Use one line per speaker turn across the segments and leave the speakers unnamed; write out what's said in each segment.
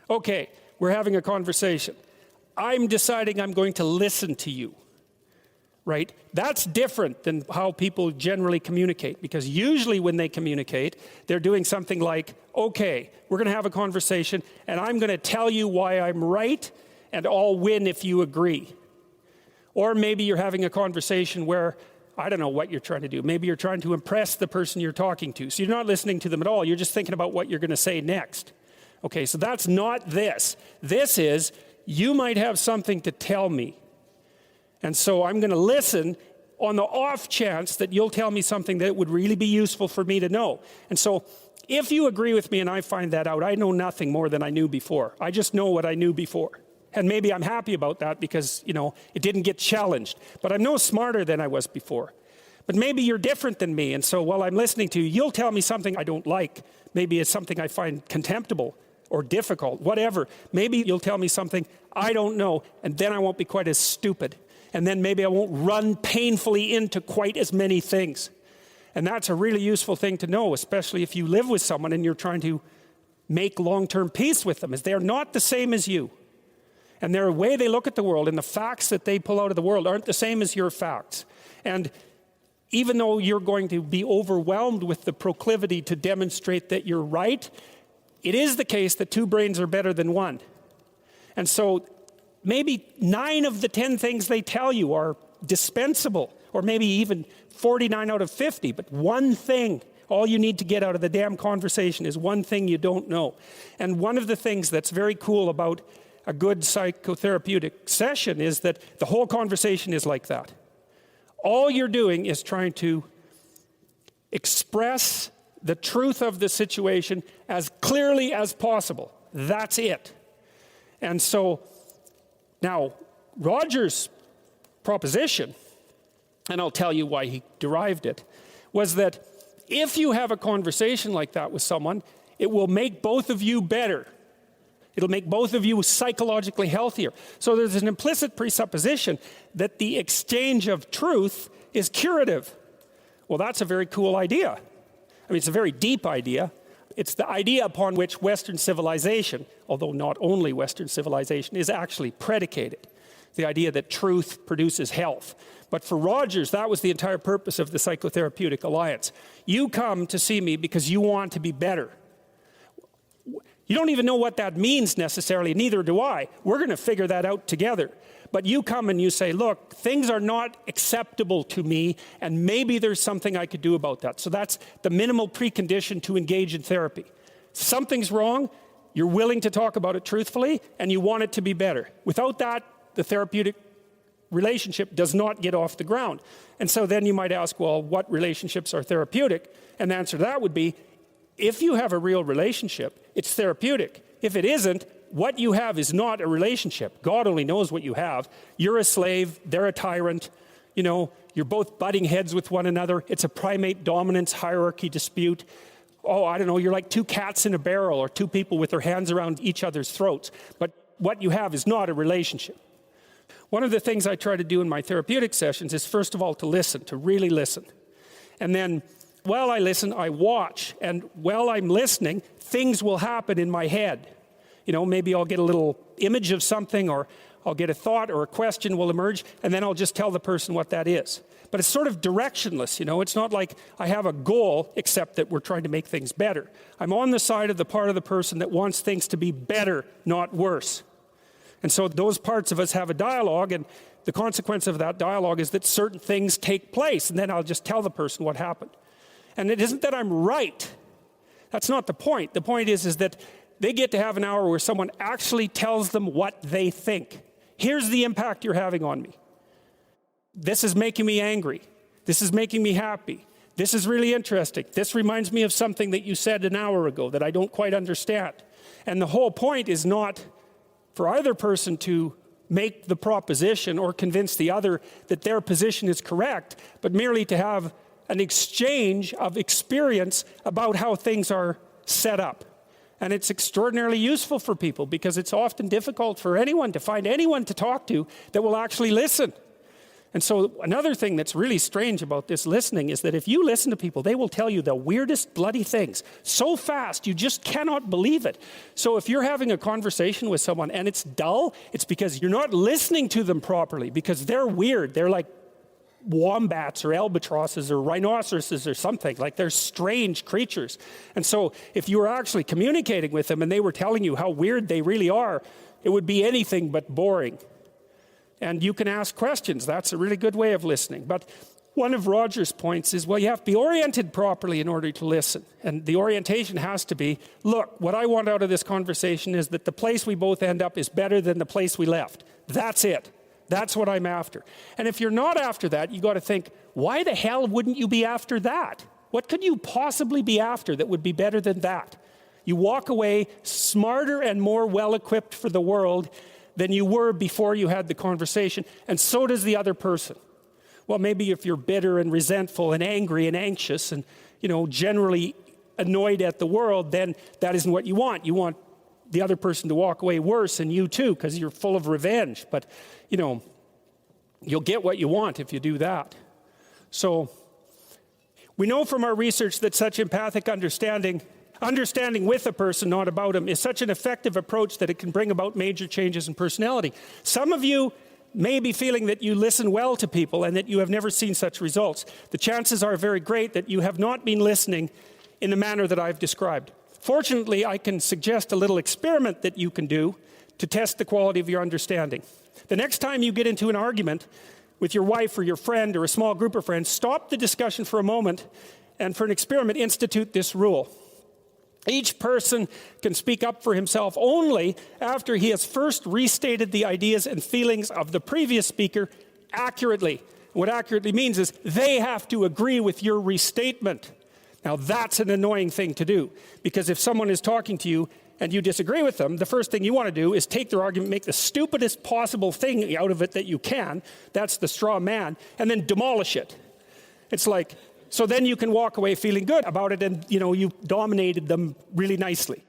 Okay, we're having a conversation. I'm deciding I'm going to listen to you, right? That's different than how people generally communicate, because usually when they communicate, they're doing something like, okay, we're going to have a conversation, and I'm going to tell you why I'm right, and I'll win if you agree. Or maybe you're having a conversation where, I don't know what you're trying to do. Maybe you're trying to impress the person you're talking to. So you're not listening to them at all. You're just thinking about what you're going to say next. Okay, so that's not this. This is, you might have something to tell me. And so I'm going to listen on the off chance that you'll tell me something that would really be useful for me to know. And so if you agree with me and I find that out, I know nothing more than I knew before. I just know what I knew before. And maybe I'm happy about that because, it didn't get challenged. But I'm no smarter than I was before. But maybe you're different than me. And so while I'm listening to you, you'll tell me something I don't like. Maybe it's something I find contemptible or difficult, whatever. Maybe you'll tell me something I don't know, and then I won't be quite as stupid. And then maybe I won't run painfully into quite as many things. And that's a really useful thing to know, especially if you live with someone and you're trying to make long-term peace with them, is they're not the same as you. And their way they look at the world and the facts that they pull out of the world aren't the same as your facts. And even though you're going to be overwhelmed with the proclivity to demonstrate that you're right, it is the case that two brains are better than one. And so maybe 9 of the 10 things they tell you are dispensable, or maybe even 49 out of 50, but one thing, all you need to get out of the damn conversation is one thing you don't know. And one of the things that's very cool about a good psychotherapeutic session is that the whole conversation is like that. All you're doing is trying to express the truth of the situation as clearly as possible. That's it. And so, now, Roger's proposition, and I'll tell you why he derived it, was that if you have a conversation like that with someone, it will make both of you better. It'll make both of you psychologically healthier. So there's an implicit presupposition that the exchange of truth is curative. Well, that's a very cool idea. I mean, it's a very deep idea. It's the idea upon which Western civilization, although not only Western civilization, is actually predicated. The idea that truth produces health. But for Rogers, that was the entire purpose of the Psychotherapeutic Alliance. You come to see me because you want to be better. You don't even know what that means necessarily, neither do I. We're going to figure that out together. But you come and you say, look, things are not acceptable to me, and maybe there's something I could do about that. So that's the minimal precondition to engage in therapy. Something's wrong, you're willing to talk about it truthfully, and you want it to be better. Without that, the therapeutic relationship does not get off the ground. And so then you might ask, well, what relationships are therapeutic? And the answer to that would be, if you have a real relationship, it's therapeutic. If it isn't, what you have is not a relationship. God only knows what you have. You're a slave, they're a tyrant. You're both butting heads with one another. It's a primate dominance hierarchy dispute. Oh, I don't know, you're like two cats in a barrel or two people with their hands around each other's throats. But what you have is not a relationship. One of the things I try to do in my therapeutic sessions is, first of all, to listen, to really listen. And then, while I listen, I watch. And while I'm listening, things will happen in my head. Maybe I'll get a little image of something, or I'll get a thought or a question will emerge, and then I'll just tell the person what that is. But it's sort of directionless, It's not like I have a goal, except that we're trying to make things better. I'm on the side of the part of the person that wants things to be better, not worse. And so those parts of us have a dialogue, and the consequence of that dialogue is that certain things take place, and then I'll just tell the person what happened. And it isn't that I'm right. That's not the point. The point is that they get to have an hour where someone actually tells them what they think. Here's the impact you're having on me. This is making me angry. This is making me happy. This is really interesting. This reminds me of something that you said an hour ago that I don't quite understand. And the whole point is not for either person to make the proposition or convince the other that their position is correct, but merely to have an exchange of experience about how things are set up. And it's extraordinarily useful for people because it's often difficult for anyone to find anyone to talk to that will actually listen. And so another thing that's really strange about this listening is that if you listen to people, they will tell you the weirdest bloody things so fast you just cannot believe it. So if you're having a conversation with someone and it's dull, it's because you're not listening to them properly, because they're weird. They're like wombats or albatrosses or rhinoceroses or something. Like, they're strange creatures. And so if you were actually communicating with them and they were telling you how weird they really are, it would be anything but boring. And you can ask questions. That's a really good way of listening. But one of Roger's points is, well, you have to be oriented properly in order to listen. And the orientation has to be, look, what I want out of this conversation is that the place we both end up is better than the place we left. That's it. That's what I'm after. And if you're not after that, you got to think, why the hell wouldn't you be after that? What could you possibly be after that would be better than that? You walk away smarter and more well-equipped for the world than you were before you had the conversation, and so does the other person. Well, maybe if you're bitter and resentful and angry and anxious and, generally annoyed at the world, then that isn't what you want. You want the other person to walk away worse, and you too, because you're full of revenge. But, you'll get what you want if you do that. So we know from our research that such empathic understanding with a person, not about him, is such an effective approach that it can bring about major changes in personality. Some of you may be feeling that you listen well to people and that you have never seen such results. The chances are very great that you have not been listening in the manner that I've described. Fortunately, I can suggest a little experiment that you can do to test the quality of your understanding. The next time you get into an argument with your wife or your friend or a small group of friends, stop the discussion for a moment and, for an experiment, institute this rule. Each person can speak up for himself only after he has first restated the ideas and feelings of the previous speaker accurately. What accurately means is they have to agree with your restatement. Now, that's an annoying thing to do, because if someone is talking to you and you disagree with them, the first thing you want to do is take their argument, make the stupidest possible thing out of it that you can. That's the straw man, and then demolish it. It's like, so then you can walk away feeling good about it, and you dominated them really nicely.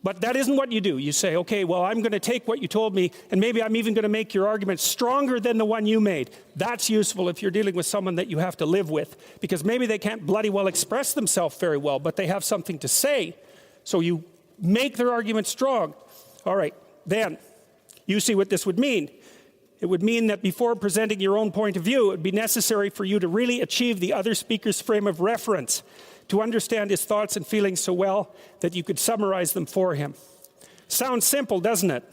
But that isn't what you do. You say, okay, well, I'm going to take what you told me, and maybe I'm even going to make your argument stronger than the one you made. That's useful if you're dealing with someone that you have to live with, because maybe they can't bloody well express themselves very well, but they have something to say. So you make their argument strong. All right, then you see what this would mean. It would mean that before presenting your own point of view, it would be necessary for you to really achieve the other speaker's frame of reference, to understand his thoughts and feelings so well that you could summarize them for him. Sounds simple, doesn't it?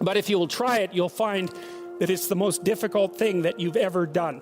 But if you will try it, you'll find that it's the most difficult thing that you've ever done.